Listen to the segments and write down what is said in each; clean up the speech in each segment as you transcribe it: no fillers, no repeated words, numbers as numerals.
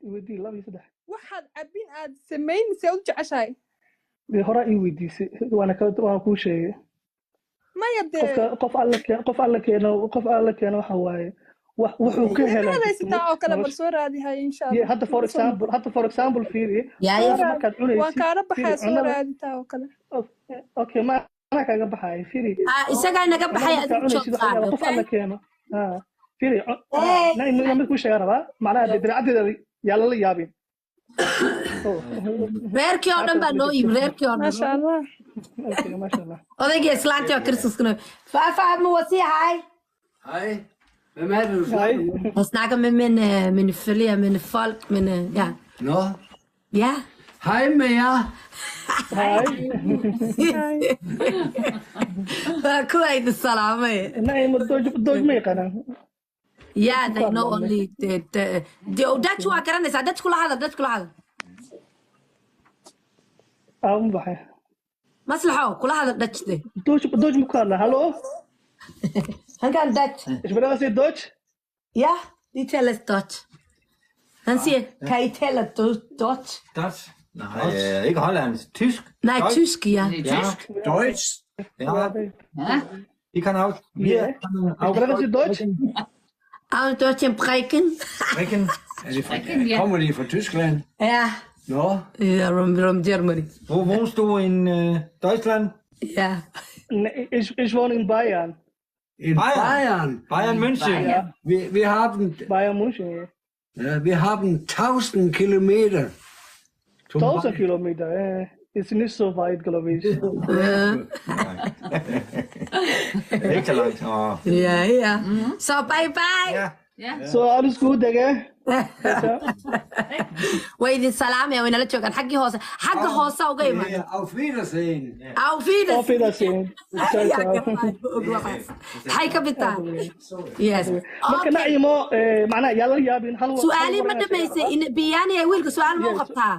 ودي لا يصدح waxaad cabin aad samaynaysaa u jeceshahay هراء يودي وأنا كل شيء maya dee قف الله كأنه وحواي وحوكه هلا hadaysataa oo kale bal soo raadihay insha Allah هذا for example في يا ما كان عوني waan kaana baxay soo raaditaa oo kale أوكي ما أنا كان بحاي فيري isagaa naga baxay adigu joogtaa قف الله كأنه فيري نعم كل شيء أنا معناها بالعدد يلا اللي يابين reerkii oo dhan baa noo yimi reerkii oo dhan maasha Allah ما شاء الله odaygii islaantii oo Kristuskuna faafahad ma wasiihay Hej. Hvem er det, du snakker med? jeg snakker med mine følgere mine folk mine ja Nå. ja Hej med jer. kuwa idin salaamay نعم دوج ما يقنا yeah they know only the Dutch waa garanaysaa Dutch kula hadal بحي maslaxo kula hadal Dutch de دوج مكالة هلو halkan Dutch إيش بدنا نسي دوج ja die tell us Dutch dan siger kan I tell us Dutch Dat? Nej, ikke hollandsk. Tysk. nej tysk ja Ja. Deutsch. Ja. I kan auch. Ja. Auch بدنا نسي دوج auch Deutsch sprechen sprechen. Kommer de fra Tyskland? ja Nå. ja from Germany Wo wohnst du in Deutschland? ja Ich wohne in Bayern In Bayern. Bayern München. Wir haben, Bayern München wir haben 1000 Kilometer. 1000 Kilometer ist nicht so weit glaube ich Ikke så langt. ja ja så bye bye Ja. so alles gut Digga way idin salaamaya wayna la joogaan xaggii hoose uga imaan Ja, auf Wiedersehen. auf Wiedersehen auf Wiedersehen ciao ciao maxay ka bitaa yes marka nacimo macnaha yaa la yaabin hal su'aalii ma dhamaysay in biyaani ay wiilka su'aal ma u qabtaa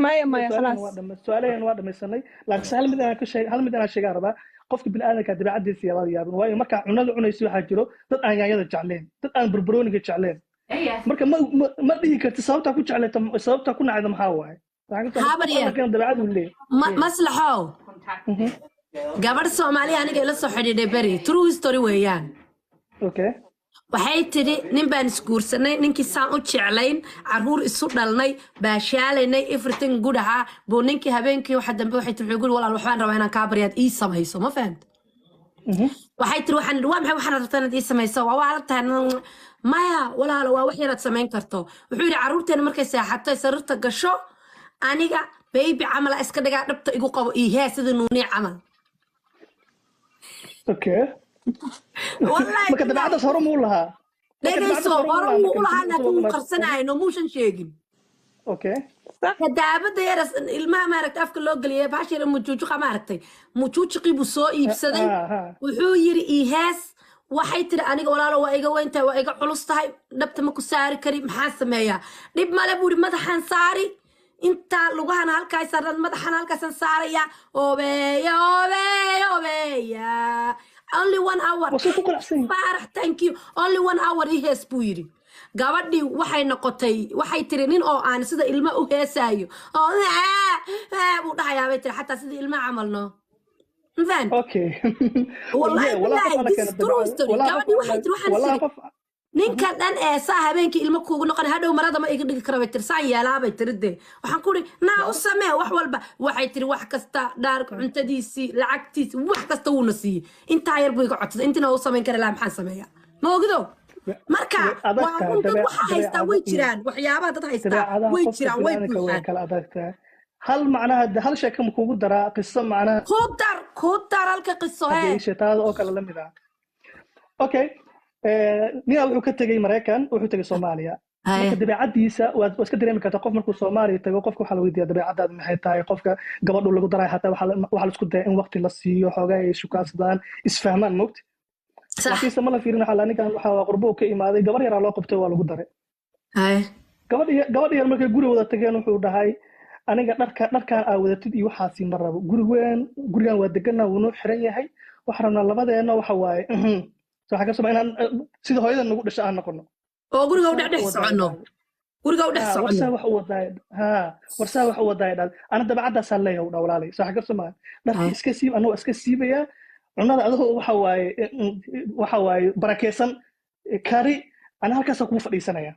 maya khalaas su'aalahan waa dhamaysanay laakiin hal mid aan sheegaa rabaa qofka bini'aadamka dabeecadiisa yaa la yaabin waayo marka cunada cunayso waxaa jiro dad aan yaanyada jecleen dad aan barbarooniga jecleen marka ma dhihi karti sababtaa ku jecleeta sababtaa ku nacayda maxaa waaye dabeecad uu leeyahay maslaxow gabadh Soomaali aniga ila soo xidhiidhay bari true story weeyaan okay waxay tiri nin baan isguursanay ninkii saan u jeclayn caruur isu dhalnay baashaalanay everything good ahaa buu ninkii habeenkii waxa dambe waxay tiri wuxuu walaal waxaan rabaa inaan ka baryaad ii samayso ma fahamta waxay tiri waxaan rabtaa inaad ii samayso waa la tahay maya walaal waa wax yaraad samayn karto wuxuu yiri caruurteena markay seexatay sariirta gasho aniga baby camal iska dhigaa dhabta igu qabo ii heesida nuuni camal okay marka dabeecadaas hore muu lahaa dhegayso hore muu u lahaa laakiin wuu qarsanayno muusan sheegin okay kadaabada yar ilmaha maaragta afka loo galiyay baash yar mujuujuqa maaragtay mujuujuqii buu soo iibsaday wuxuu yiri ii hees waxay tiri aniga walaalo waa iga weyntahay waa iga culus tahay dhabta ma ku saari kari maxaa sameeyaa dhib male buu madaxan saari inta lugahana halkaas saaran madaxana halkaas saaraya obeeya only 1 hour farax thank you only 1 hour ihees buu yiri gabadhii waxay noqotay waxay tiri nin oo aan sida ilma u heesaayo oo buu dhahayaa bay tiri xataa sida ilma camalno فان اوكي والله this is true story gabadhii waxay tiri waxaan ninkan dhan ee saa habeenkii ilmo kuugu noqon hadhow marada ma iga dhigi karo bay tiri saan yeelaabay tiri de waxaan ku ri naa u samee wax walba waxay tiri wax kasta dhaar cuntadiisii lacagtiisi wax kasta wuu na siiyey intaa yar buu iga codsaday intina uu samayn kara laa maxaan sameeyaa ma ogdo marka waa dad waxa haystaa way jiraan waxyaabaha dad haystaa way jiraan way buuxaan هل معناها هل شيء كم كوجو درا قصة معناها كودر هلك قصة هي شيء هذا أو كلا لمدة أوكي نيا وحكت مريكان وحكت سوماليا دبي عديسة واسكدري مكان تقف مركو سومالي تقف حلوة دي دبي عدد محيطها يقف قبل ولا قدرة حتى وحل سكوت إن وقت للسيو حاجة شو كاسدان إسفهمان موت لكن سملا فيرنا حلاني كان حوا قربو كإمادة قبل يرى الله قبته ولا قدرة قبل يرى مركو جوري وده تجانو حوده هاي aniga dharkaan aawadatid iyo waxaasi ma rabo gurigan waa deganaa wuunoo xiran yahay waxaan rabnaa labadeena waxa waaye waxaa ka soo inaan sida hooyada nagu dhasho aan noqono oo guriga u dhexdhex socono guriga u dhex socdo warsaa wax u wadaa warsaa wax u wadaa ana dabacadaas aan leeyahay dhawlaalay soo xagar Soomaali dharka iska siib anoo iska siibaya cunada adoo waxa waaye barakeysan kari ana halkaas ku fadhiisanaya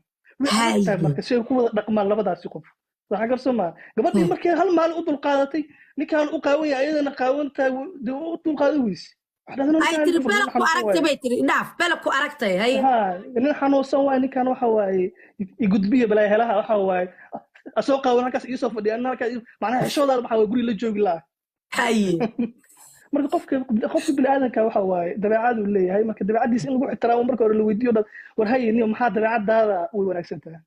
marka si ku wada dhaqmaan labadaas qof soo xagar Soomaali gabadhii markay hal maalin u dul qaadatay ninkaan u qaawan yahay ayadana qaawanta u dul qaadayis ay tiri bela ku aragtay bay tiri dhaaf bela ku aragtay hay nin xanuunsan waa ninkan waxa waaye igudbiye balay helaha waxa waaye asoo qaawan halkaas ii soo fadhiyaan halkaas macnaha xishooda waxa waaye guri la joogi laa hay marka qofka bini aadanka waxa waaye dabeecad uu leeyahay marka dabeecadiisa in lagu ixtiraamo marka hore la weydiiyo war hayni maxaa dabeecadaada way wanaagsan tahay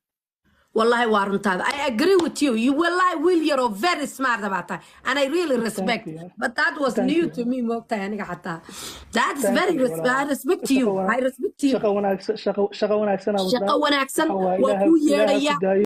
والله وارنتاد I agree with you والله will you're very smart about that and I really respect but that was new to me موقتها يعني حتى that's very I respect you I respect you شقة وناكسنا وكو يريا